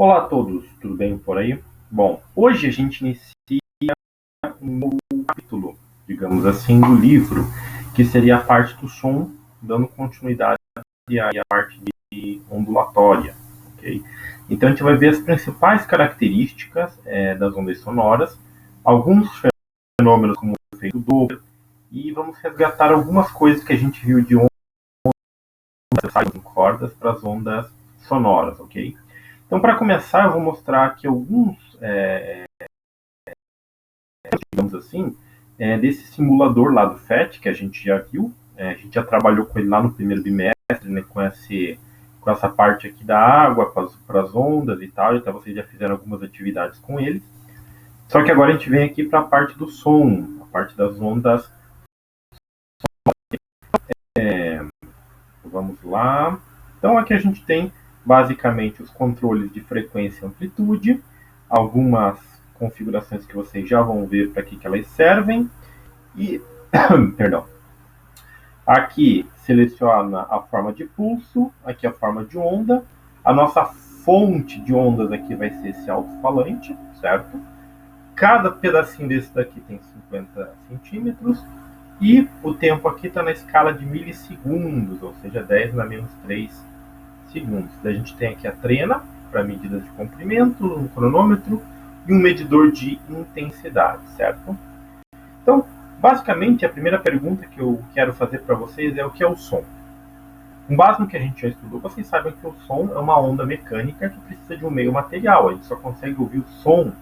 Olá a todos, tudo bem por aí? Bom, hoje a gente inicia um novo capítulo, digamos assim, do livro, que seria a parte do som, dando continuidade à parte de ondulatória, ok? Então a gente vai ver as principais características das ondas sonoras, alguns fenômenos como o efeito Doppler, e vamos resgatar algumas coisas que a gente viu de ondas em cordas para as ondas sonoras, ok? Então, para começar, eu vou mostrar aqui alguns, digamos assim, desse simulador lá do FET, que a gente já viu. A gente já trabalhou com ele lá no primeiro bimestre, né, com essa parte aqui da água, para as ondas e tal. Então, vocês já fizeram algumas atividades com ele. Só que agora a gente vem aqui para a parte do som, a parte das ondas. Vamos lá. Então, aqui a gente tem basicamente os controles de frequência e amplitude, algumas configurações que vocês já vão ver para que elas servem. E, perdão, aqui seleciona a forma de pulso, aqui a forma de onda. A nossa fonte de ondas aqui vai ser esse alto-falante, certo? Cada pedacinho desse daqui tem 50 centímetros. E o tempo aqui está na escala de milissegundos, ou seja, 10 na menos 3 segundos. Daí a gente tem aqui a trena, para medidas de comprimento, um cronômetro e um medidor de intensidade, certo? Então, basicamente, a primeira pergunta que eu quero fazer para vocês é o que é o som. Com base no que a gente já estudou, vocês sabem que o som é uma onda mecânica que precisa de um meio material. A gente só consegue ouvir o som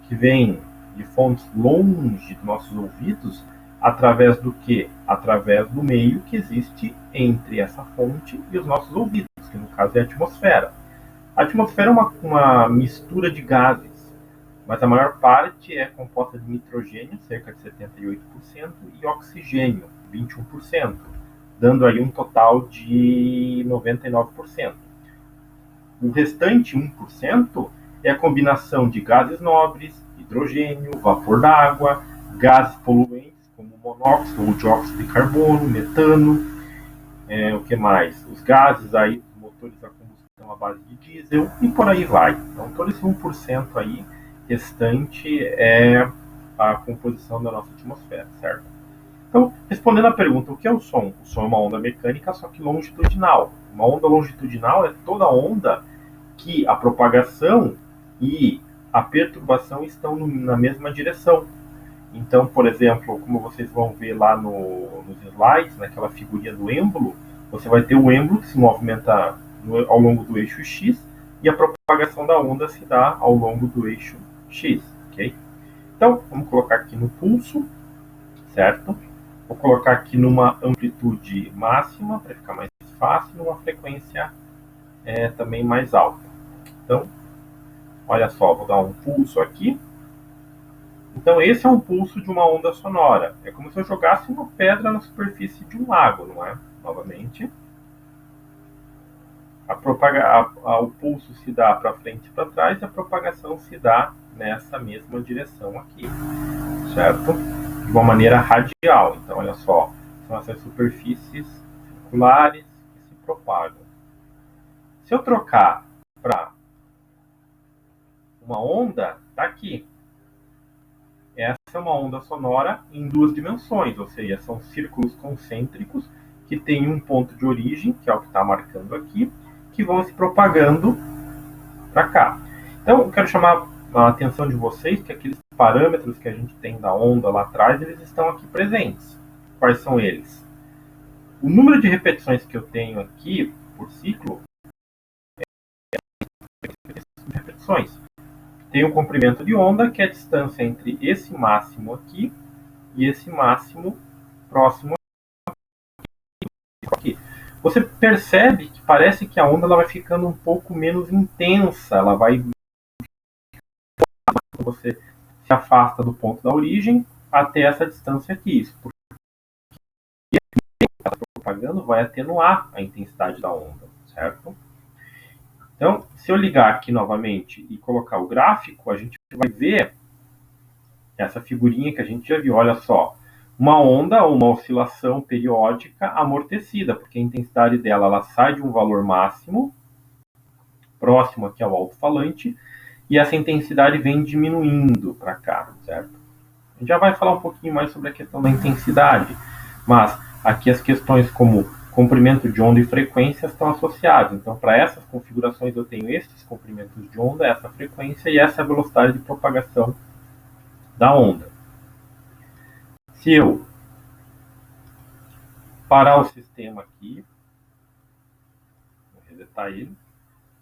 que vem de fontes longe dos nossos ouvidos através do quê? Através do meio que existe entre essa fonte e os nossos ouvidos, que no caso é a atmosfera. A atmosfera é uma mistura de gases, mas a maior parte é composta de nitrogênio, cerca de 78%, e oxigênio, 21%, dando aí um total de 99%. O restante 1% é a combinação de gases nobres, hidrogênio, vapor d'água, gases poluentes como monóxido ou dióxido de carbono, metano, o que mais? Os gases aí, os motores a combustão à base de diesel e por aí vai. Então todo esse 1% aí restante é a composição da nossa atmosfera, certo? Então, respondendo à pergunta, o que é o som? O som é uma onda mecânica, só que longitudinal. Uma onda longitudinal é toda onda que a propagação e a perturbação estão na mesma direção. Então, por exemplo, como vocês vão ver lá nos slides, naquela figurinha do êmbolo, você vai ter o êmbolo que se movimenta ao longo do eixo X e a propagação da onda se dá ao longo do eixo X, ok? Então, vamos colocar aqui no pulso, certo? Vou colocar aqui numa amplitude máxima, para ficar mais fácil, numa frequência também mais alta. Então, olha só, vou dar um pulso aqui. Então, esse é um pulso de uma onda sonora. É como se eu jogasse uma pedra na superfície de um lago, não é? Novamente. O pulso se dá para frente e para trás e a propagação se dá nessa mesma direção aqui, certo? De uma maneira radial. Então, olha só, são essas superfícies circulares que se propagam. Se eu trocar para uma onda, está aqui. Essa é uma onda sonora em duas dimensões, ou seja, são círculos concêntricos que têm um ponto de origem, que é o que está marcando aqui, que vão se propagando para cá. Então, eu quero chamar a atenção de vocês que aqueles parâmetros que a gente tem da onda lá atrás, eles estão aqui presentes. Quais são eles? O número de repetições que eu tenho aqui por ciclo é repetições. Tem o comprimento de onda, que é a distância entre esse máximo aqui e esse máximo próximo aqui. Você percebe que parece que a onda ela vai ficando um pouco menos intensa, ela vai você se afasta do ponto da origem até essa distância aqui. Isso porque a propaganda vai atenuar a intensidade da onda, certo? Então, se eu ligar aqui novamente e colocar o gráfico, a gente vai ver essa figurinha que a gente já viu. Olha só, uma onda ou uma oscilação periódica amortecida, porque a intensidade dela ela sai de um valor máximo próximo aqui ao alto-falante, e essa intensidade vem diminuindo para cá, certo? A gente já vai falar um pouquinho mais sobre a questão da intensidade, mas aqui as questões como comprimento de onda e frequência estão associados. Então, para essas configurações, eu tenho esses comprimentos de onda, essa frequência e essa velocidade de propagação da onda. Se eu parar o sistema aqui, vou resetar ele,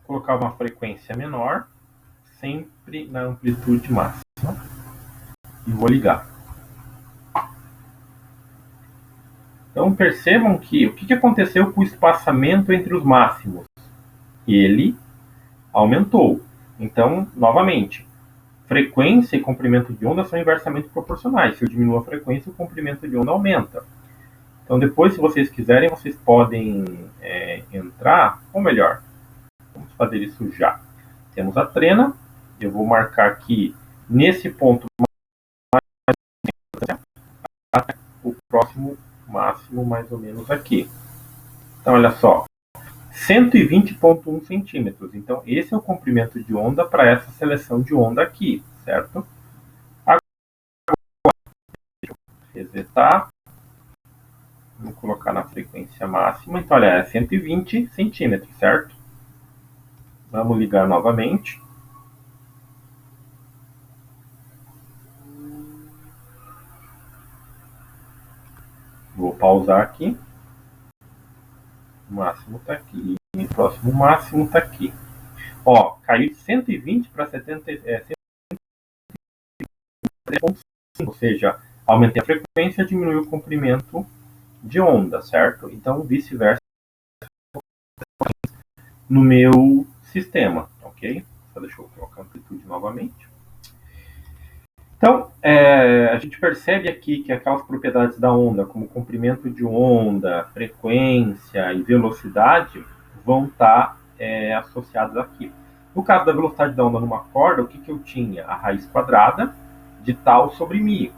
colocar uma frequência menor, sempre na amplitude máxima, e vou ligar. Então percebam que o que aconteceu com o espaçamento entre os máximos? Ele aumentou. Então, novamente, frequência e comprimento de onda são inversamente proporcionais. Se eu diminuo a frequência, o comprimento de onda aumenta. Então depois, se vocês quiserem, vocês podem entrar, ou melhor, vamos fazer isso já. Temos a trena, eu vou marcar aqui nesse ponto o próximo máximo mais ou menos aqui. Então olha só, 120,1 centímetros. Então esse é o comprimento de onda para essa seleção de onda aqui, certo? Agora, resetar. Vou colocar na frequência máxima. Então olha, é 120 centímetros, certo? Vamos ligar novamente. Vou pausar aqui. O máximo está aqui. O próximo máximo está aqui. Ó, caiu de 120 para 73,5, ou seja, aumentei a frequência, diminuiu o comprimento de onda, certo? Então, vice-versa no meu sistema, ok? Só deixa eu colocar a amplitude novamente. Então, a gente percebe aqui que aquelas propriedades da onda, como comprimento de onda, frequência e velocidade, vão estar associadas aqui. No caso da velocidade da onda numa corda, o que eu tinha? A raiz quadrada de tal sobre μ,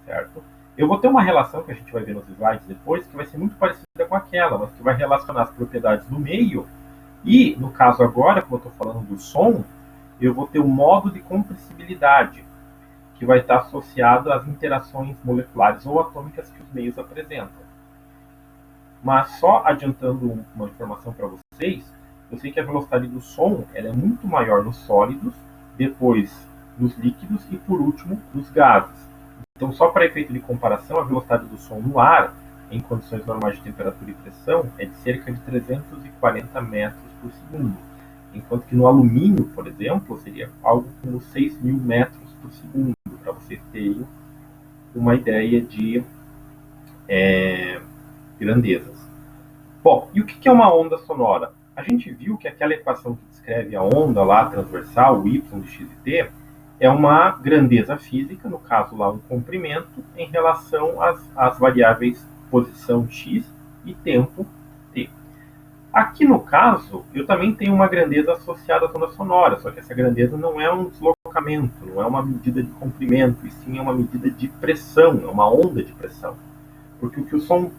certo? Eu vou ter uma relação, que a gente vai ver nos slides depois, que vai ser muito parecida com aquela, mas que vai relacionar as propriedades do meio e, no caso agora, como eu estou falando do som, eu vou ter o modo de compressibilidade, que vai estar associado às interações moleculares ou atômicas que os meios apresentam. Mas só adiantando uma informação para vocês, eu sei que a velocidade do som ela é muito maior nos sólidos, depois nos líquidos e, por último, nos gases. Então, só para efeito de comparação, a velocidade do som no ar, em condições normais de temperatura e pressão, é de cerca de 340 metros por segundo. Enquanto que no alumínio, por exemplo, seria algo como 6.000 metros por segundo, para vocês terem uma ideia de grandezas. Bom, e o que é uma onda sonora? A gente viu que aquela equação que descreve a onda lá, transversal, o y de x e t, é uma grandeza física, no caso lá um comprimento, em relação às variáveis posição x e tempo t. Aqui no caso, eu também tenho uma grandeza associada à onda sonora, só que essa grandeza não é um deslocamento, não é uma medida de comprimento, e sim é uma medida de pressão, é uma onda de pressão. Porque o que o som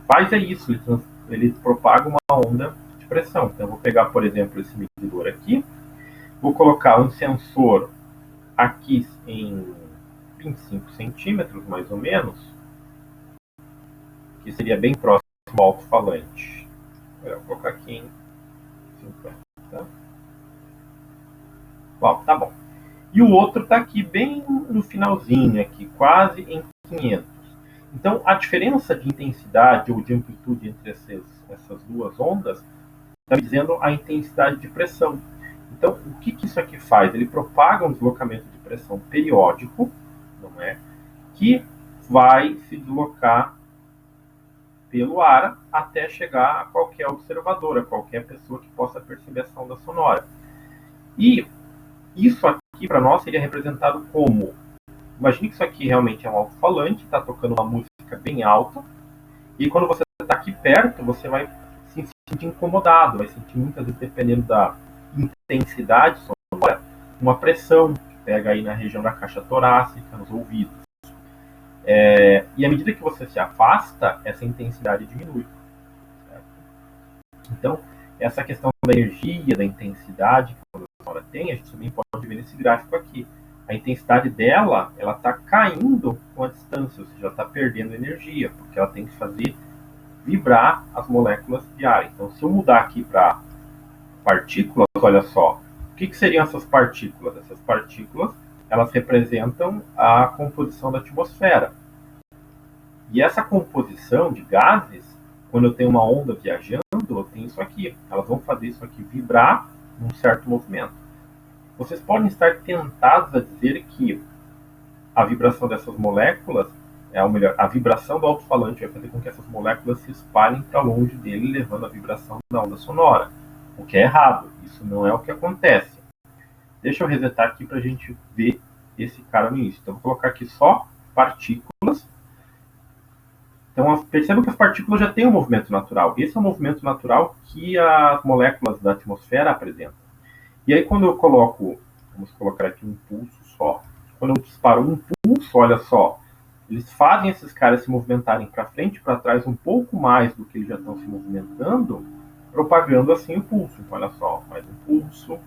faz é isso, ele propaga uma onda de pressão. Então eu vou pegar, por exemplo, esse medidor aqui, vou colocar um sensor aqui em 25 centímetros, mais ou menos, que seria bem próximo ao alto-falante. Eu vou colocar aqui em 50. Tá? Bom, tá bom. E o outro está aqui bem no finalzinho, aqui, quase em 500. Então, a diferença de intensidade ou de amplitude entre essas duas ondas está dizendo a intensidade de pressão. Então, o que isso aqui faz? Ele propaga um deslocamento de pressão periódico, não é? Que vai se deslocar pelo ar até chegar a qualquer observador, a qualquer pessoa que possa perceber essa onda sonora. E isso aqui, para nós, seria representado como... Imagine que isso aqui realmente é um alto-falante, está tocando uma música bem alta, e quando você está aqui perto, você vai se sentir incomodado, vai sentir muitas vezes, dependendo da intensidade sonora, uma pressão que pega aí na região da caixa torácica, nos ouvidos. E à medida que você se afasta, essa intensidade diminui. Certo? Então, essa questão da energia, da intensidade que a onda sonora tem, a gente também pode ver nesse gráfico aqui. A intensidade dela, ela está caindo com a distância, ou seja, ela está perdendo energia, porque ela tem que fazer vibrar as moléculas de ar. Então, se eu mudar aqui para partículas, olha só, o que seriam essas partículas? Essas partículas, elas representam a composição da atmosfera. E essa composição de gases, quando eu tenho uma onda viajando, eu tenho isso aqui. Elas vão fazer isso aqui vibrar num certo movimento. Vocês podem estar tentados a dizer que a vibração dessas moléculas, ou melhor, a vibração do alto-falante vai fazer com que essas moléculas se espalhem para longe dele, levando a vibração da onda sonora. O que é errado. Isso não é o que acontece. Deixa eu resetar aqui para a gente ver esse cara no início. Então, vou colocar aqui só partículas. Então, percebam que as partículas já têm um movimento natural. Esse é o movimento natural que as moléculas da atmosfera apresentam. E aí, quando eu coloco, vamos colocar aqui um pulso só. Quando eu disparo um pulso, olha só, eles fazem esses caras se movimentarem para frente e para trás um pouco mais do que eles já estão se movimentando, propagando assim o pulso. Então, olha só, mais um pulso.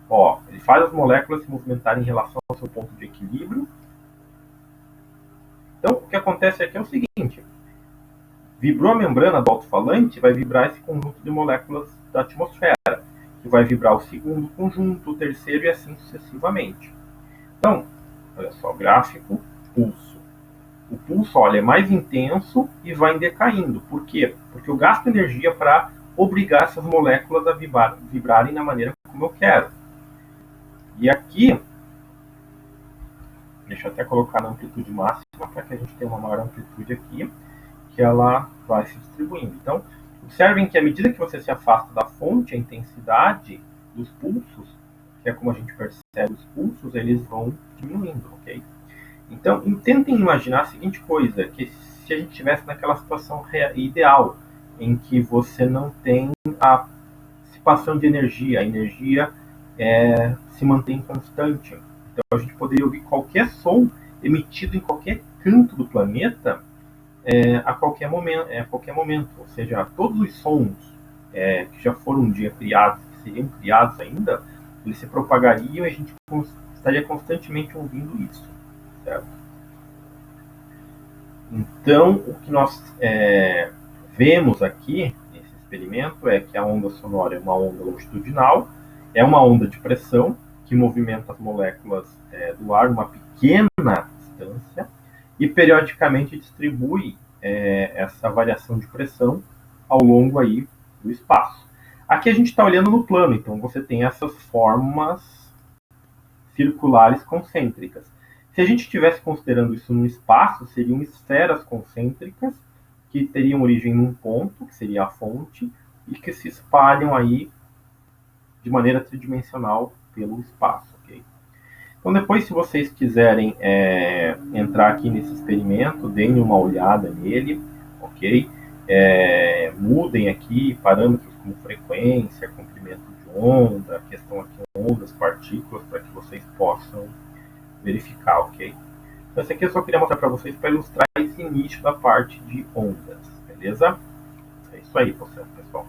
Ó, ele faz as moléculas se movimentarem em relação ao seu ponto de equilíbrio. Então, o que acontece aqui é o seguinte: vibrou a membrana do alto-falante, vai vibrar esse conjunto de moléculas da atmosfera, que vai vibrar o segundo conjunto, o terceiro e assim sucessivamente. Então, olha só, gráfico, pulso. O pulso, olha, é mais intenso e vai decaindo. Por quê? Porque eu gasto energia para obrigar essas moléculas a vibrarem da maneira como eu quero. E aqui, deixa eu até colocar na amplitude máxima para que a gente tenha uma maior amplitude aqui, que ela vai se distribuindo. Então, observem que à medida que você se afasta da fonte, a intensidade dos pulsos, que é como a gente percebe os pulsos, eles vão diminuindo, ok? Então, tentem imaginar a seguinte coisa, que se a gente estivesse naquela situação ideal, em que você não tem a dissipação de energia, a energia se mantém constante. Então, a gente poderia ouvir qualquer som emitido em qualquer canto do planeta a qualquer momento. Ou seja, todos os sons que já foram um dia criados, que seriam criados ainda, eles se propagariam e a gente estaria constantemente ouvindo isso. Certo? Então, o que nós vemos aqui nesse experimento é que a onda sonora é uma onda longitudinal, é uma onda de pressão que movimenta as moléculas do ar uma pequena distância e periodicamente distribui essa variação de pressão ao longo aí do espaço. Aqui a gente está olhando no plano, então você tem essas formas circulares concêntricas. Se a gente estivesse considerando isso num espaço, seriam esferas concêntricas que teriam origem num ponto, que seria a fonte, e que se espalham aí de maneira tridimensional pelo espaço. Okay? Então, depois, se vocês quiserem entrar aqui nesse experimento, deem uma olhada nele, ok? Mudem aqui parâmetros como frequência, comprimento de onda, questão aqui ondas, partículas, para que vocês possam verificar, ok? Então, esse aqui eu só queria mostrar para vocês para ilustrar esse início da parte de ondas, beleza? É isso aí, pessoal.